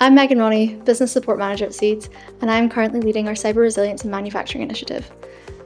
I'm Megan Ronnie, Business Support Manager at CeeD's, and I'm currently leading our Cyber Resilience and Manufacturing initiative.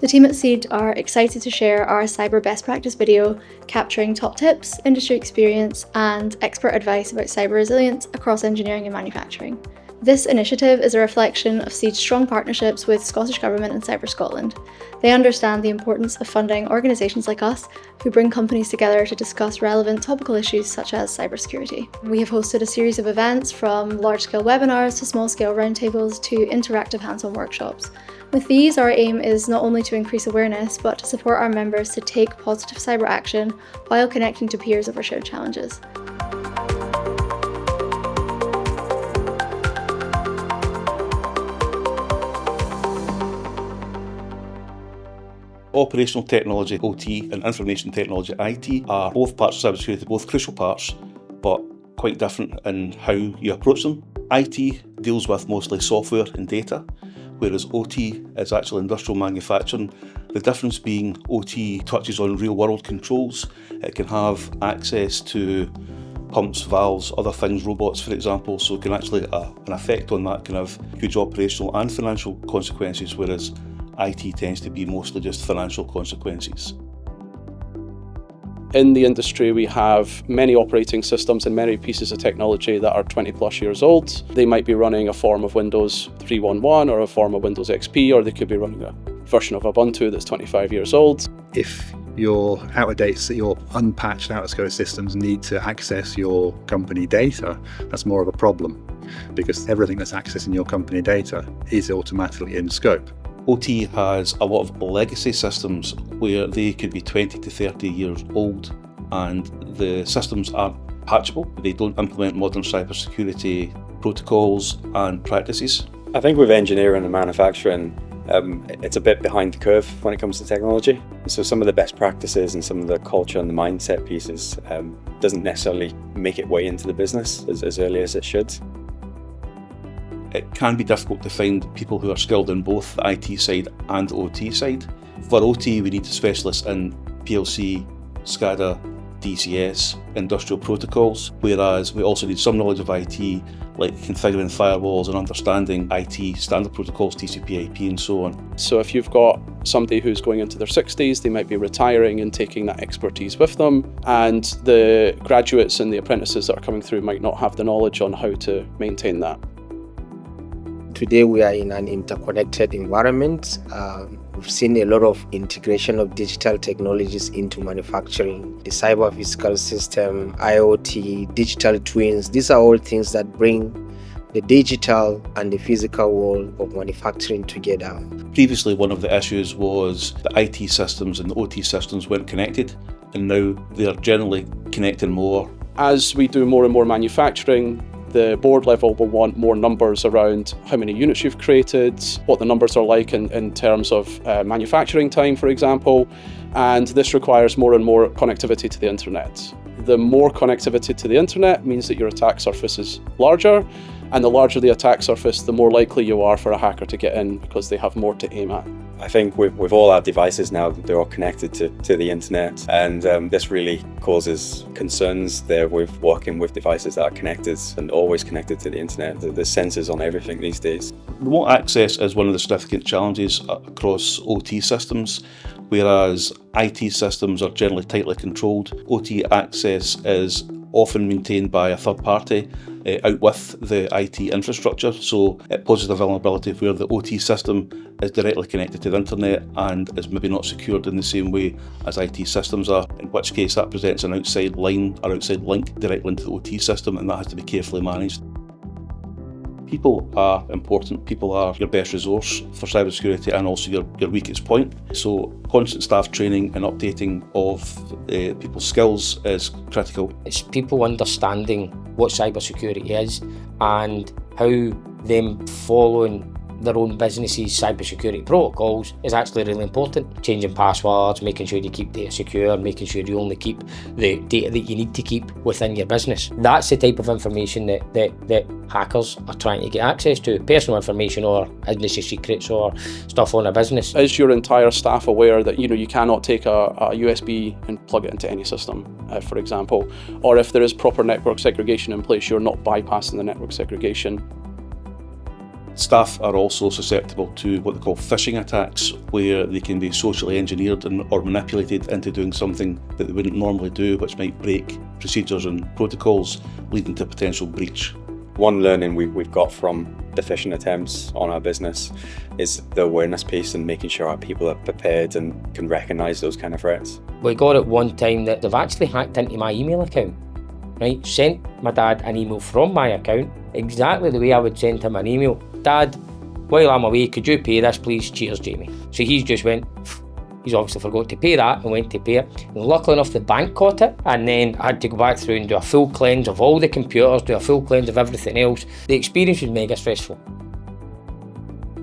The team at CeeD are excited to share our cyber best practice video capturing top tips, industry experience, and expert advice about cyber resilience across engineering and manufacturing. This initiative is a reflection of CeeD's strong partnerships with Scottish Government and Cyber Scotland. They understand the importance of funding organisations like us who bring companies together to discuss relevant topical issues such as cybersecurity. We have hosted a series of events from large-scale webinars to small-scale roundtables to interactive hands-on workshops. With these, our aim is not only to increase awareness, but to support our members to take positive cyber action while connecting to peers over shared challenges. Operational technology, OT, and information technology, IT, are both parts of cybersecurity, both crucial parts, but quite different in how you approach them. IT deals with mostly software and data, whereas OT is actually industrial manufacturing. The difference being OT touches on real-world controls. It can have access to pumps, valves, other things, robots for example, so it can actually an effect on that can have huge operational and financial consequences, whereas IT tends to be mostly just financial consequences. In the industry, we have many operating systems and many pieces of technology that are 20 plus years old. They might be running a form of Windows 3.1.1 or a form of Windows XP, or they could be running a version of Ubuntu that's 25 years old. If your out-of-date, your unpatched out-of-scope systems need to access your company data, that's more of a problem because everything that's accessing your company data is automatically in scope. OT has a lot of legacy systems where they could be 20 to 30 years old and the systems aren't patchable. They don't implement modern cybersecurity protocols and practices. I think with engineering and manufacturing, it's a bit behind the curve when it comes to technology. So some of the best practices and some of the culture and the mindset pieces doesn't necessarily make its way into the business as early as it should. It can be difficult to find people who are skilled in both the IT side and the OT side. For OT, we need specialists in PLC, SCADA, DCS, industrial protocols, whereas we also need some knowledge of IT, like configuring firewalls and understanding IT standard protocols, TCP, IP, and so on. So if you've got somebody who's going into their 60s, they might be retiring and taking that expertise with them, and the graduates and the apprentices that are coming through might not have the knowledge on how to maintain that. Today we are in an interconnected environment. We've seen a lot of integration of digital technologies into manufacturing, the cyber physical system, IoT, digital twins. These are all things that bring the digital and the physical world of manufacturing together. Previously, one of the issues was the IT systems and the OT systems weren't connected, and now they're generally connecting more. As we do more and more manufacturing, the board level will want more numbers around how many units you've created, what the numbers are like in terms of manufacturing time, for example, and this requires more and more connectivity to the internet. The more connectivity to the internet means that your attack surface is larger, and the larger the attack surface, the more likely you are for a hacker to get in because they have more to aim at. I think with all our devices now, they're all connected to the internet, and this really causes concerns there with working with devices that are connected and always connected to the internet. There's sensors on everything these days. Remote access is one of the significant challenges across OT systems, whereas IT systems are generally tightly controlled. OT access is often maintained by a third party out with the IT infrastructure, so it poses a vulnerability where the OT system is directly connected to the internet and is maybe not secured in the same way as IT systems are, in which case that presents an outside line or outside link directly into the OT system, and that has to be carefully managed. People are important. People are your best resource for cybersecurity and also your weakest point. So constant staff training and updating of people's skills is critical. It's people understanding what cybersecurity is and how them following their own business's cybersecurity protocols is actually really important. Changing passwords, making sure you keep data secure, making sure you only keep the data that you need to keep within your business. That's the type of information that hackers are trying to get access to. Personal information or industry secrets or stuff on a business. Is your entire staff aware that you cannot take a USB and plug it into any system, for example? Or if there is proper network segregation in place, you're not bypassing the network segregation. Staff are also susceptible to what they call phishing attacks, where they can be socially engineered or manipulated into doing something that they wouldn't normally do, which might break procedures and protocols, leading to potential breach. One learning we've got from the phishing attempts on our business is the awareness piece and making sure our people are prepared and can recognise those kind of threats. We got it one time that they've actually hacked into my email account, right? Sent my dad an email from my account, exactly the way I would send him an email. Dad, while I'm away, could you pay this please? Cheers, Jamie. So he's just went, he's obviously forgot to pay that and went to pay it. And luckily enough, the bank caught it, and then I had to go back through and do a full cleanse of all the computers, do a full cleanse of everything else. The experience was mega stressful.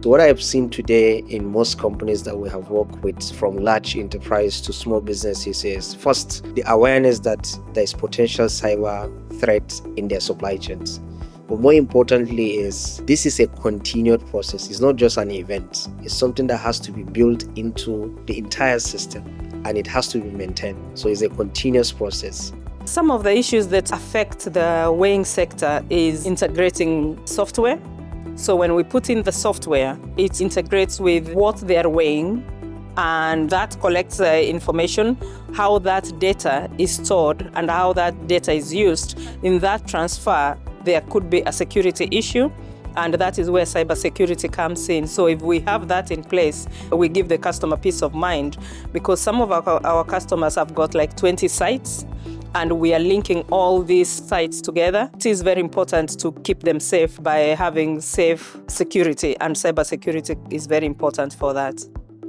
What I've seen today in most companies that we have worked with, from large enterprise to small businesses, is first, the awareness that there is potential cyber threat in their supply chains. But more importantly is, this is a continued process. It's not just an event. It's something that has to be built into the entire system, and it has to be maintained. So it's a continuous process. Some of the issues that affect the weighing sector is integrating software. So when we put in the software, it integrates with what they are weighing, and that collects information, how that data is stored and how that data is used. In that transfer, there could be a security issue, and that is where cybersecurity comes in. So if we have that in place, we give the customer peace of mind, because some of our customers have got like 20 sites, and we are linking all these sites together. It is very important to keep them safe by having safe security, and cybersecurity is very important for that.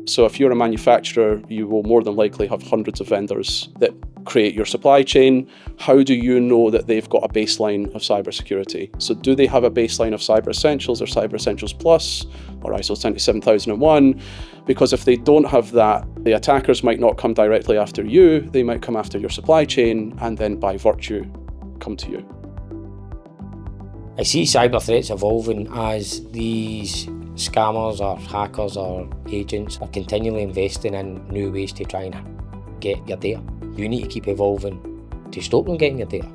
So if you're a manufacturer, you will more than likely have hundreds of vendors that create your supply chain. How do you know that they've got a baseline of cybersecurity? So do they have a baseline of Cyber Essentials or Cyber Essentials Plus or ISO 27001? Because if they don't have that, the attackers might not come directly after you, they might come after your supply chain and then by virtue come to you. I see cyber threats evolving as these scammers or hackers or agents are continually investing in new ways to try and get your data. You need to keep evolving to stop them getting your data.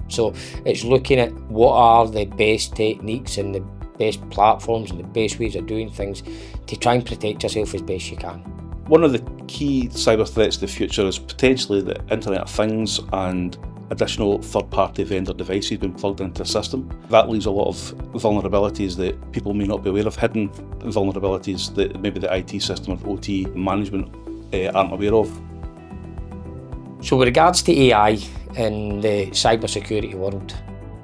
So it's looking at what are the best techniques and the best platforms and the best ways of doing things to try and protect yourself as best you can. One of the key cyber threats of the future is potentially the Internet of Things and additional third-party vendor devices being plugged into the system. That leaves a lot of vulnerabilities that people may not be aware of, hidden vulnerabilities that maybe the IT system or OT management aren't aware of. So with regards to AI in the cybersecurity world,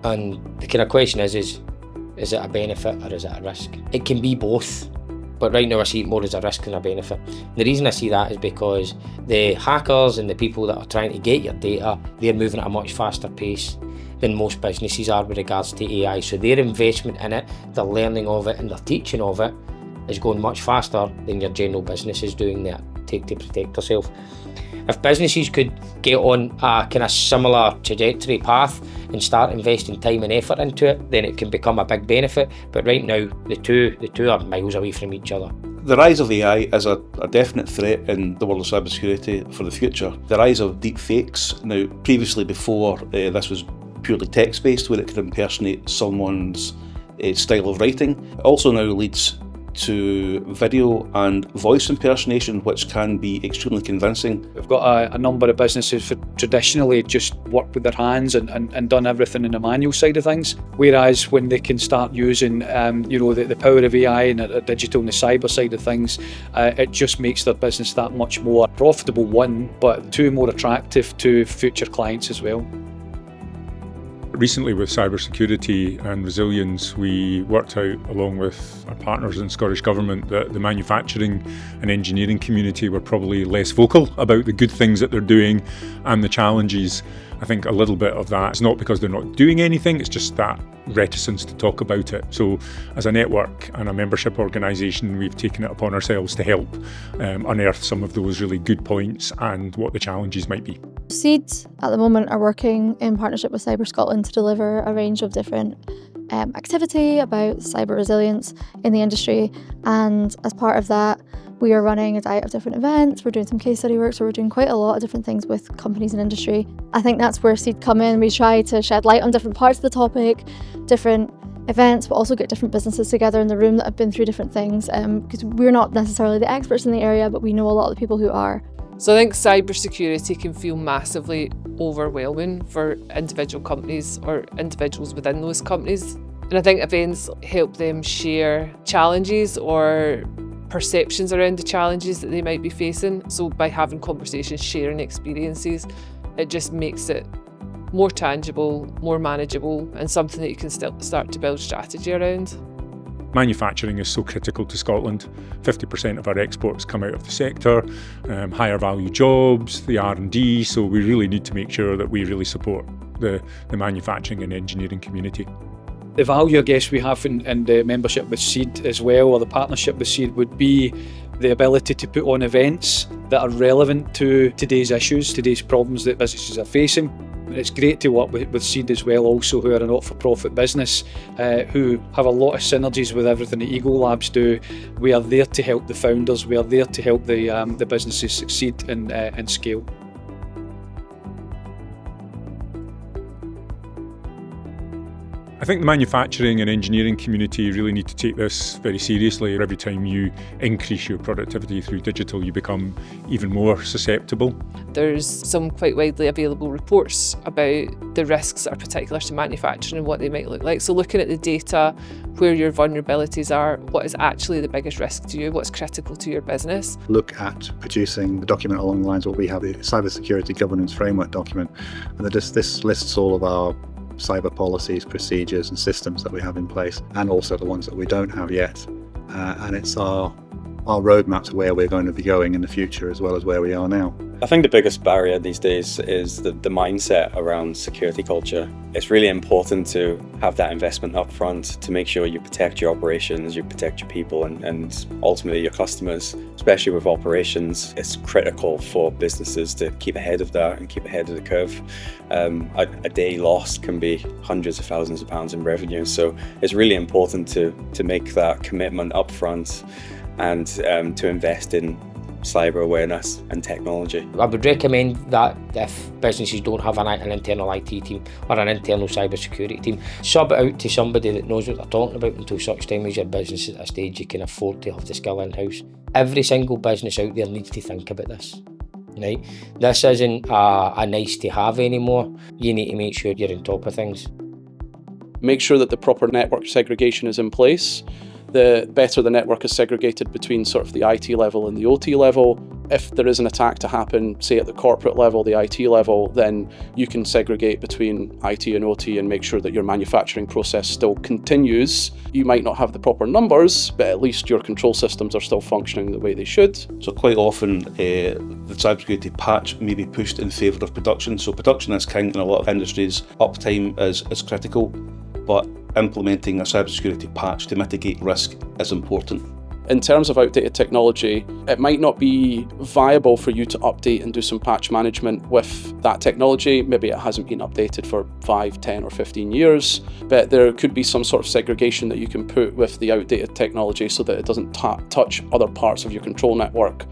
and the kind of question is it a benefit or is it a risk? It can be both, but right now I see it more as a risk than a benefit. The reason I see that is because the hackers and the people that are trying to get your data, they're moving at a much faster pace than most businesses are with regards to AI. So their investment in it, their learning of it and their teaching of it is going much faster than your general business is doing that to protect yourself. If businesses could get on a kind of similar trajectory path and start investing time and effort into it, then it can become a big benefit. But right now, the two are miles away from each other. The rise of AI is a definite threat in the world of cybersecurity for the future. The rise of deep fakes. Now, previously before, this was purely text-based, where it could impersonate someone's style of writing. It also now leads to video and voice impersonation, which can be extremely convincing. We've got a number of businesses who traditionally just worked with their hands and done everything in the manual side of things, whereas when they can start using the power of AI and the digital and the cyber side of things, it just makes their business that much more profitable, one, but two, more attractive to future clients as well. Recently with cybersecurity and resilience, we worked out along with our partners in Scottish Government that the manufacturing and engineering community were probably less vocal about the good things that they're doing and the challenges. I think a little bit of that is not because they're not doing anything, it's just that reticence to talk about it. So as a network and a membership organisation, we've taken it upon ourselves to help unearth some of those really good points and what the challenges might be. CeeD's at the moment are working in partnership with Cyber Scotland to deliver a range of different activity about cyber resilience in the industry, and as part of that we are running a diet of different events, we're doing some case study work, so we're doing quite a lot of different things with companies and industry. I think that's where CeeD come in. We try to shed light on different parts of the topic, different events, but also get different businesses together in the room that have been through different things, because we're not necessarily the experts in the area, but we know a lot of the people who are. So I think cybersecurity can feel massively overwhelming for individual companies or individuals within those companies. And I think events help them share challenges or perceptions around the challenges that they might be facing. So by having conversations, sharing experiences, it just makes it more tangible, more manageable, and something that you can still start to build strategy around. Manufacturing is so critical to Scotland. 50% of our exports come out of the sector, higher value jobs, the R&D, so we really need to make sure that we really support the manufacturing and engineering community. The value, I guess, we have in the membership with CeeD as well, or the partnership with CeeD, would be the ability to put on events that are relevant to today's issues, today's problems that businesses are facing. It's great to work with CeeD as well, also, who are a not-for-profit business, who have a lot of synergies with everything that Ego Labs do. We are there to help the founders, we are there to help the businesses succeed and scale. I think the manufacturing and engineering community really need to take this very seriously. Every time you increase your productivity through digital, you become even more susceptible. There's some quite widely available reports about the risks that are particular to manufacturing and what they might look like. So looking at the data, where your vulnerabilities are, what is actually the biggest risk to you, what's critical to your business. Look at producing a document along the lines of what we have, the Cybersecurity Governance Framework document. And this lists all of our cyber policies, procedures and systems that we have in place, and also the ones that we don't have yet. And it's our roadmap to where we're going to be going in the future, as well as where we are now. I think the biggest barrier these days is the mindset around security culture. It's really important to have that investment up front to make sure you protect your operations, you protect your people and ultimately your customers. Especially with operations, it's critical for businesses to keep ahead of that and keep ahead of the curve. A day lost can be hundreds of thousands of pounds in revenue, so it's really important to make that commitment up front and to invest in cyber awareness and technology. I would recommend that if businesses don't have an internal IT team or an internal cyber security team, sub it out to somebody that knows what they're talking about until such time as your business is at a stage you can afford to have the skill in-house. Every single business out there needs to think about this. Right? This isn't a nice to have anymore. You need to make sure you're on top of things. Make sure that the proper network segregation is in place. The better the network is segregated between sort of the IT level and the OT level. If there is an attack to happen, say at the corporate level, the IT level, then you can segregate between IT and OT and make sure that your manufacturing process still continues. You might not have the proper numbers, but at least your control systems are still functioning the way they should. So quite often the cybersecurity patch may be pushed in favour of production. So production is king in a lot of industries. Uptime is critical, but implementing a cybersecurity patch to mitigate risk is important. In terms of outdated technology, it might not be viable for you to update and do some patch management with that technology. Maybe it hasn't been updated for 5, 10 or 15 years, but there could be some sort of segregation that you can put with the outdated technology so that it doesn't touch other parts of your control network.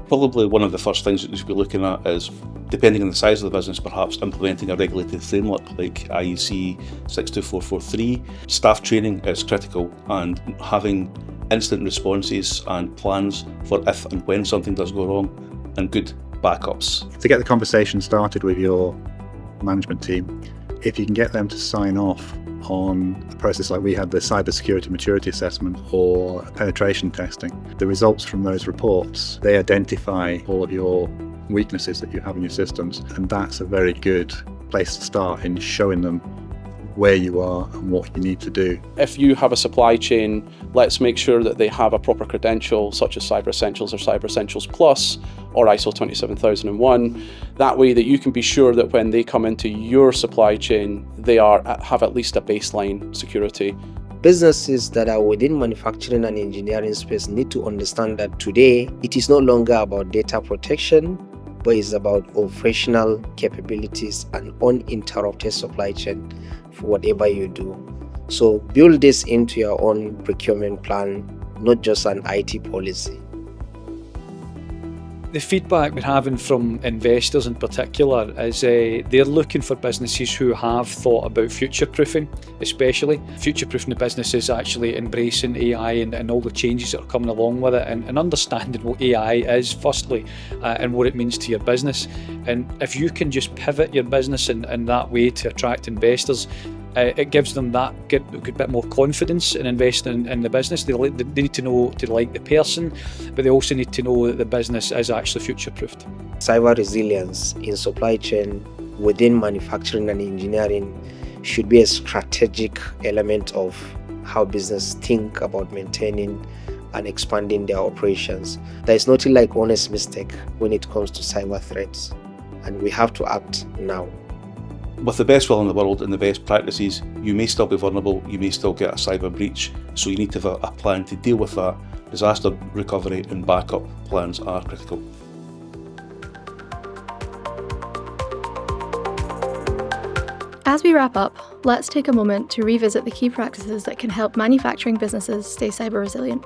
Probably one of the first things that you should be looking at is, depending on the size of the business, perhaps implementing a regulated framework like IEC 62443. Staff training is critical, and having instant responses and plans for if and when something does go wrong, and good backups. To get the conversation started with your management team, if you can get them to sign off on a process like we had, the cybersecurity maturity assessment or penetration testing, the results from those reports, they identify all of your weaknesses that you have in your systems, and that's a very good place to start in showing them where you are and what you need to do. If you have a supply chain, let's make sure that they have a proper credential such as Cyber Essentials or Cyber Essentials Plus or ISO 27001. That way that you can be sure that when they come into your supply chain, they have at least a baseline security. Businesses that are within manufacturing and engineering space need to understand that today it is no longer about data protection, but it's about operational capabilities and uninterrupted supply chain for whatever you do. So build this into your own procurement plan, not just an IT policy. The feedback we're having from investors in particular is they're looking for businesses who have thought about future-proofing, especially. Future-proofing the business is actually embracing AI and all the changes that are coming along with it and understanding what AI is, firstly, and what it means to your business. And if you can just pivot your business in that way to attract investors, it gives them that good bit more confidence in investing in the business. They need to know to like the person, but they also need to know that the business is actually future-proofed. Cyber resilience in supply chain within manufacturing and engineering should be a strategic element of how business think about maintaining and expanding their operations. There is nothing like honest mistake when it comes to cyber threats, and we have to act now. With the best will in the world and the best practices, you may still be vulnerable, you may still get a cyber breach, so you need to have a plan to deal with that. Disaster recovery and backup plans are critical. As we wrap up, let's take a moment to revisit the key practices that can help manufacturing businesses stay cyber resilient.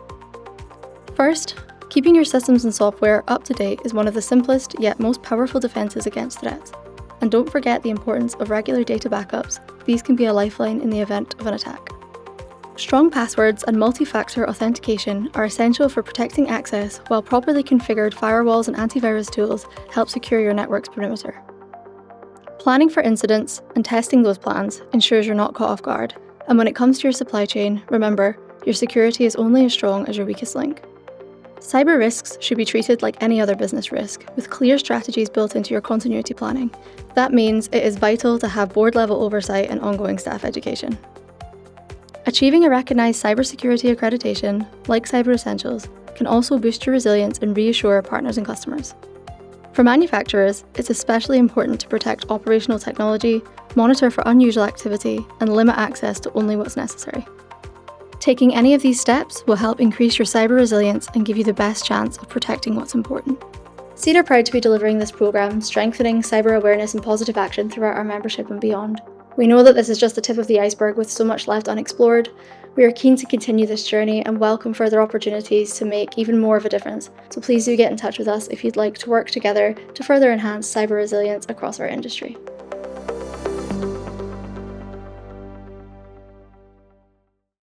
First, keeping your systems and software up to date is one of the simplest yet most powerful defenses against threats. And don't forget the importance of regular data backups. These can be a lifeline in the event of an attack. Strong passwords and multi-factor authentication are essential for protecting access, while properly configured firewalls and antivirus tools help secure your network's perimeter. Planning for incidents and testing those plans ensures you're not caught off guard. And when it comes to your supply chain, remember, your security is only as strong as your weakest link. Cyber risks should be treated like any other business risk, with clear strategies built into your continuity planning. That means it is vital to have board-level oversight and ongoing staff education. Achieving a recognised cybersecurity accreditation, like Cyber Essentials, can also boost your resilience and reassure partners and customers. For manufacturers, it's especially important to protect operational technology, monitor for unusual activity, and limit access to only what's necessary. Taking any of these steps will help increase your cyber resilience and give you the best chance of protecting what's important. CeeD are proud to be delivering this programme, strengthening cyber awareness and positive action throughout our membership and beyond. We know that this is just the tip of the iceberg with so much left unexplored. We are keen to continue this journey and welcome further opportunities to make even more of a difference. So please do get in touch with us if you'd like to work together to further enhance cyber resilience across our industry.